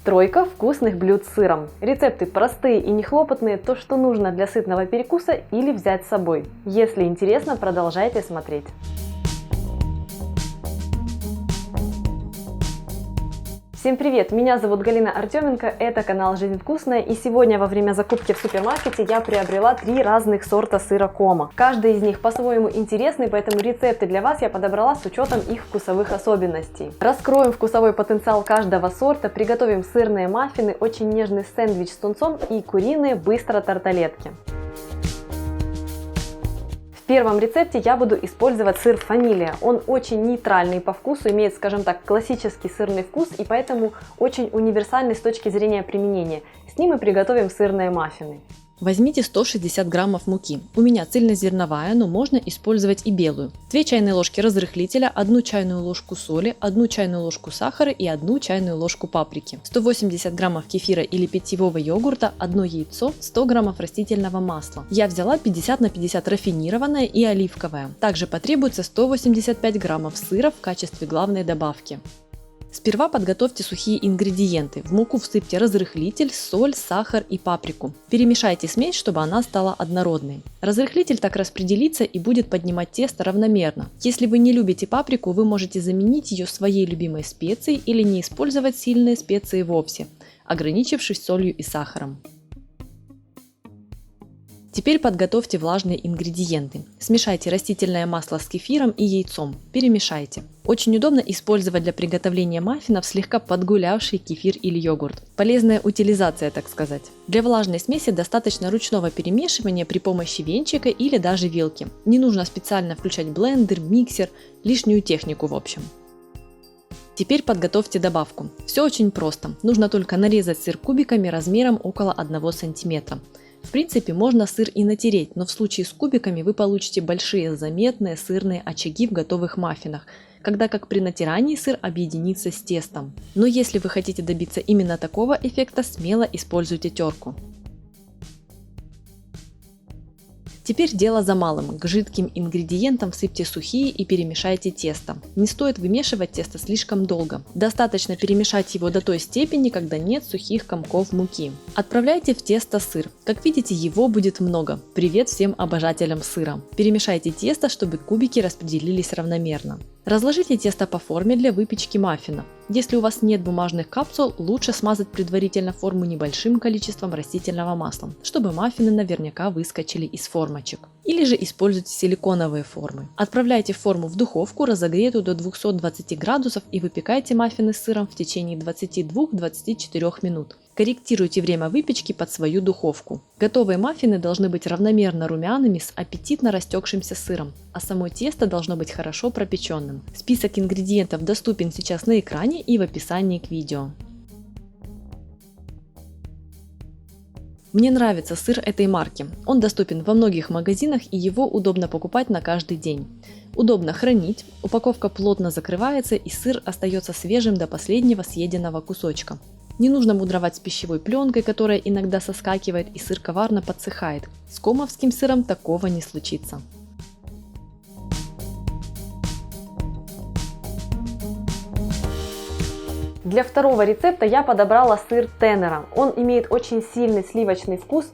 Тройка вкусных блюд с сыром. Рецепты простые и нехлопотные, то, что нужно для сытного перекуса или взять с собой. Если интересно, продолжайте смотреть. Всем привет! Меня зовут Галина Артеменко, это канал Жизнь Вкусная, и сегодня во время закупки в супермаркете я приобрела 3 разных сорта сыра Кома. Каждый из них по-своему интересный, поэтому рецепты для вас я подобрала с учетом их вкусовых особенностей. Раскроем вкусовой потенциал каждого сорта, приготовим сырные маффины, очень нежный сэндвич с тунцом и куриные быстро-тарталетки. В первом рецепте я буду использовать сыр Фамилия. Он очень нейтральный по вкусу, имеет, скажем так, классический сырный вкус и поэтому очень универсальный с точки зрения применения. С ним мы приготовим сырные маффины. Возьмите 160 граммов муки. У меня цельнозерновая, но можно использовать и белую. 2 чайные ложки разрыхлителя, 1 чайную ложку соли, 1 чайную ложку сахара и 1 чайную ложку паприки. 180 граммов кефира или питьевого йогурта, 1 яйцо, 100 граммов растительного масла. Я взяла 50 на 50 рафинированное и оливковое. Также потребуется 185 граммов сыра в качестве главной добавки. Сперва подготовьте сухие ингредиенты. В муку всыпьте разрыхлитель, соль, сахар и паприку. Перемешайте смесь, чтобы она стала однородной. Разрыхлитель так распределится и будет поднимать тесто равномерно. Если вы не любите паприку, вы можете заменить ее своей любимой специей или не использовать сильные специи вовсе, ограничившись солью и сахаром. Теперь подготовьте влажные ингредиенты. Смешайте растительное масло с кефиром и яйцом. Перемешайте. Очень удобно использовать для приготовления маффинов слегка подгулявший кефир или йогурт. Полезная утилизация, так сказать. Для влажной смеси достаточно ручного перемешивания при помощи венчика или даже вилки. Не нужно специально включать блендер, миксер, лишнюю технику в общем. Теперь подготовьте добавку. Все очень просто. Нужно только нарезать сыр кубиками размером около 1 см. В принципе, можно сыр и натереть, но в случае с кубиками вы получите большие заметные сырные очаги в готовых маффинах, когда как при натирании сыр объединится с тестом. Но если вы хотите добиться именно такого эффекта, смело используйте терку. Теперь дело за малым. К жидким ингредиентам всыпьте сухие и перемешайте тесто. Не стоит вымешивать тесто слишком долго. Достаточно перемешать его до той степени, когда нет сухих комков муки. Отправляйте в тесто сыр. Как видите, его будет много. Привет всем обожателям сыра. Перемешайте тесто, чтобы кубики распределились равномерно. Разложите тесто по форме для выпечки маффина. Если у вас нет бумажных капсул, лучше смазать предварительно форму небольшим количеством растительного масла, чтобы маффины наверняка выскочили из формочек. Или же используйте силиконовые формы. Отправляйте форму в духовку, разогретую до 220 градусов, и выпекайте маффины с сыром в течение 22-24 минут. Корректируйте время выпечки под свою духовку. Готовые маффины должны быть равномерно румяными с аппетитно растекшимся сыром, а само тесто должно быть хорошо пропеченным. Список ингредиентов доступен сейчас на экране и в описании к видео. Мне нравится сыр этой марки. Он доступен во многих магазинах и его удобно покупать на каждый день. Удобно хранить, упаковка плотно закрывается и сыр остается свежим до последнего съеденного кусочка. Не нужно мудровать с пищевой пленкой, которая иногда соскакивает и сыр коварно подсыхает. С комовским сыром такого не случится. Для второго рецепта я подобрала сыр Тенера. Он имеет очень сильный сливочный вкус,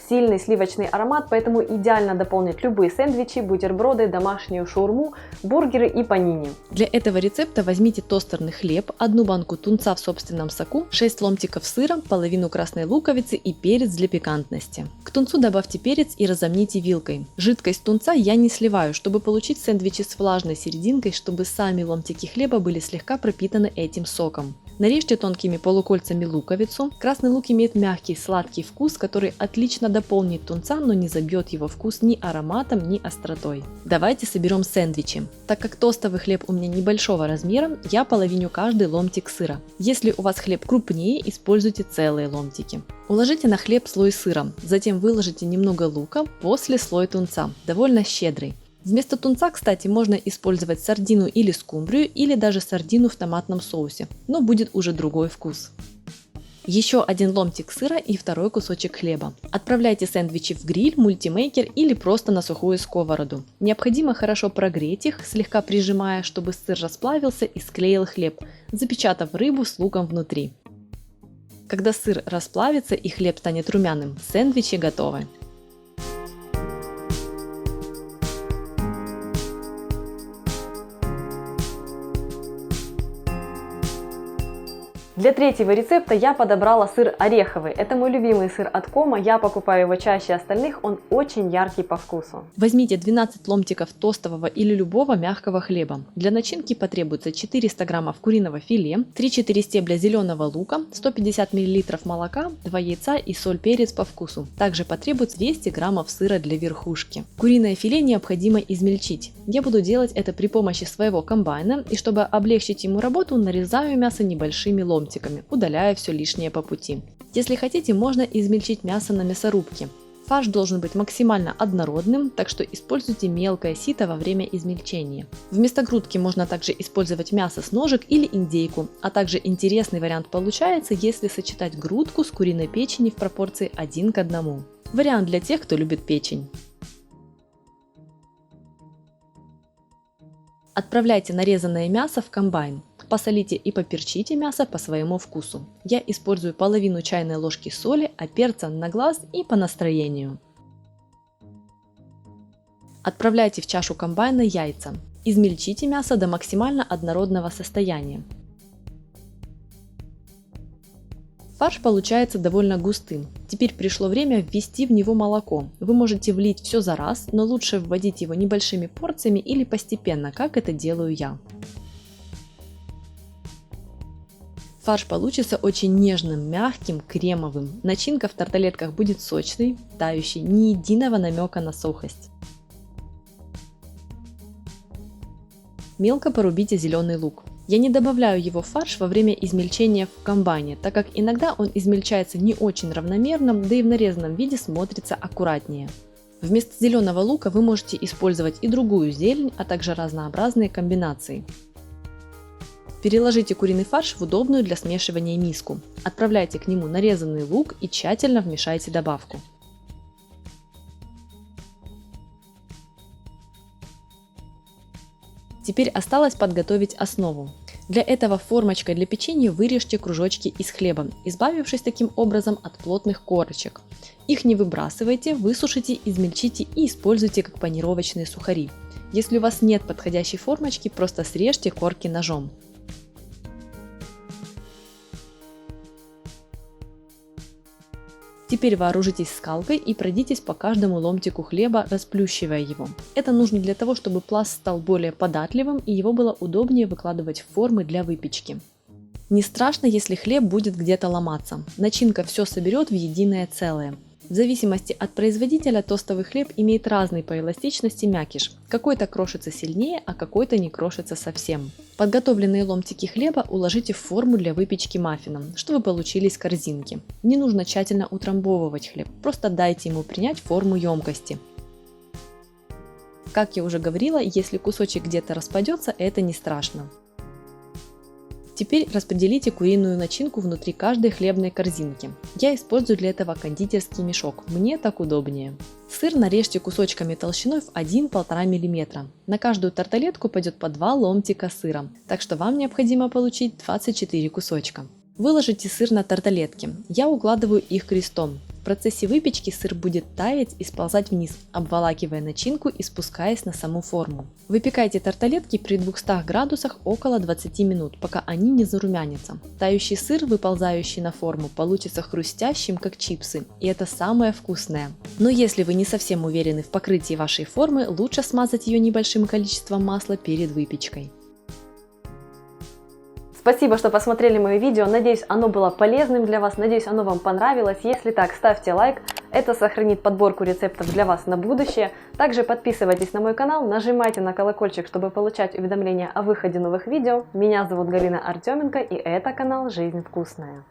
сильный сливочный аромат, поэтому идеально дополнит любые сэндвичи, бутерброды, домашнюю шаурму, бургеры и панини. Для этого рецепта возьмите тостерный хлеб, 1 банку тунца в собственном соку, 6 ломтиков сыра, половину красной луковицы и перец для пикантности. К тунцу добавьте перец и разомните вилкой. Жидкость тунца я не сливаю, чтобы получить сэндвичи с влажной серединкой, чтобы сами ломтики хлеба были слегка пропитаны этим соком. Нарежьте тонкими полукольцами луковицу. Красный лук имеет мягкий сладкий вкус, который отлично дополнит тунца, но не забьет его вкус ни ароматом, ни остротой. Давайте соберем сэндвичи. Так как тостовый хлеб у меня небольшого размера, я половиню каждый ломтик сыра. Если у вас хлеб крупнее, используйте целые ломтики. Уложите на хлеб слой сыра, затем выложите немного лука, после слой тунца, довольно щедрый. Вместо тунца, кстати, можно использовать сардину или скумбрию, или даже сардину в томатном соусе, но будет уже другой вкус. Еще 1 ломтик сыра и 2 кусочек хлеба. Отправляйте сэндвичи в гриль, мультимейкер или просто на сухую сковороду. Необходимо хорошо прогреть их, слегка прижимая, чтобы сыр расплавился и склеил хлеб, запечатав рыбу с луком внутри. Когда сыр расплавится и хлеб станет румяным, сэндвичи готовы. Для третьего рецепта я подобрала сыр ореховый. Это мой любимый сыр от Кома, я покупаю его чаще остальных, он очень яркий по вкусу. Возьмите 12 ломтиков тостового или любого мягкого хлеба. Для начинки потребуется 400 граммов куриного филе, 3-4 стебля зеленого лука, 150 мл молока, 2 яйца и соль, перец по вкусу. Также потребуется 200 граммов сыра для верхушки. Куриное филе необходимо измельчить. Я буду делать это при помощи своего комбайна, и чтобы облегчить ему работу, нарезаю мясо небольшими ломтиками, удаляя все лишнее по пути. Если хотите, можно измельчить мясо на мясорубке. Фарш должен быть максимально однородным, так что используйте мелкое сито во время измельчения. Вместо грудки можно также использовать мясо с ножек или индейку, а также интересный вариант получается, если сочетать грудку с куриной печенью в пропорции 1 к 1. Вариант для тех, кто любит печень. Отправляйте нарезанное мясо в комбайн. Посолите и поперчите мясо по своему вкусу. Я использую половину чайной ложки соли, а перца на глаз и по настроению. Отправляйте в чашу комбайна яйца. Измельчите мясо до максимально однородного состояния. Фарш получается довольно густым. Теперь пришло время ввести в него молоко. Вы можете влить все за раз, но лучше вводить его небольшими порциями или постепенно, как это делаю я. Фарш получится очень нежным, мягким, кремовым. Начинка в тарталетках будет сочной, тающей, ни единого намека на сухость. Мелко порубите зеленый лук. Я не добавляю его в фарш во время измельчения в комбайне, так как иногда он измельчается не очень равномерно, да и в нарезанном виде смотрится аккуратнее. Вместо зеленого лука вы можете использовать и другую зелень, а также разнообразные комбинации. Переложите куриный фарш в удобную для смешивания миску. Отправляйте к нему нарезанный лук и тщательно вмешайте добавку. Теперь осталось подготовить основу. Для этого формочкой для печенья вырежьте кружочки из хлеба, избавившись таким образом от плотных корочек. Их не выбрасывайте, высушите, измельчите и используйте как панировочные сухари. Если у вас нет подходящей формочки, просто срежьте корки ножом. Теперь вооружитесь скалкой и пройдитесь по каждому ломтику хлеба, расплющивая его. Это нужно для того, чтобы пласт стал более податливым и его было удобнее выкладывать в формы для выпечки. Не страшно, если хлеб будет где-то ломаться. Начинка все соберет в единое целое. В зависимости от производителя тостовый хлеб имеет разный по эластичности мякиш. Какой-то крошится сильнее, а какой-то не крошится совсем. Подготовленные ломтики хлеба уложите в форму для выпечки маффина, чтобы получились корзинки. Не нужно тщательно утрамбовывать хлеб, просто дайте ему принять форму емкости. Как я уже говорила, если кусочек где-то распадется, это не страшно. Теперь распределите куриную начинку внутри каждой хлебной корзинки. Я использую для этого кондитерский мешок, мне так удобнее. Сыр нарежьте кусочками толщиной в 1-1,5 мм. На каждую тарталетку пойдет по 2 ломтика сыра, так что вам необходимо получить 24 кусочка. Выложите сыр на тарталетки, я укладываю их крестом. В процессе выпечки сыр будет таять и сползать вниз, обволакивая начинку и спускаясь на саму форму. Выпекайте тарталетки при 200 градусах около 20 минут, пока они не зарумянятся. Тающий сыр, выползающий на форму, получится хрустящим, как чипсы, и это самое вкусное. Но если вы не совсем уверены в покрытии вашей формы, лучше смазать ее небольшим количеством масла перед выпечкой. Спасибо, что посмотрели мое видео, надеюсь, оно было полезным для вас, надеюсь, оно вам понравилось. Если так, ставьте лайк, это сохранит подборку рецептов для вас на будущее. Также подписывайтесь на мой канал, нажимайте на колокольчик, чтобы получать уведомления о выходе новых видео. Меня зовут Галина Артеменко, и это канал «Жизнь вкусная».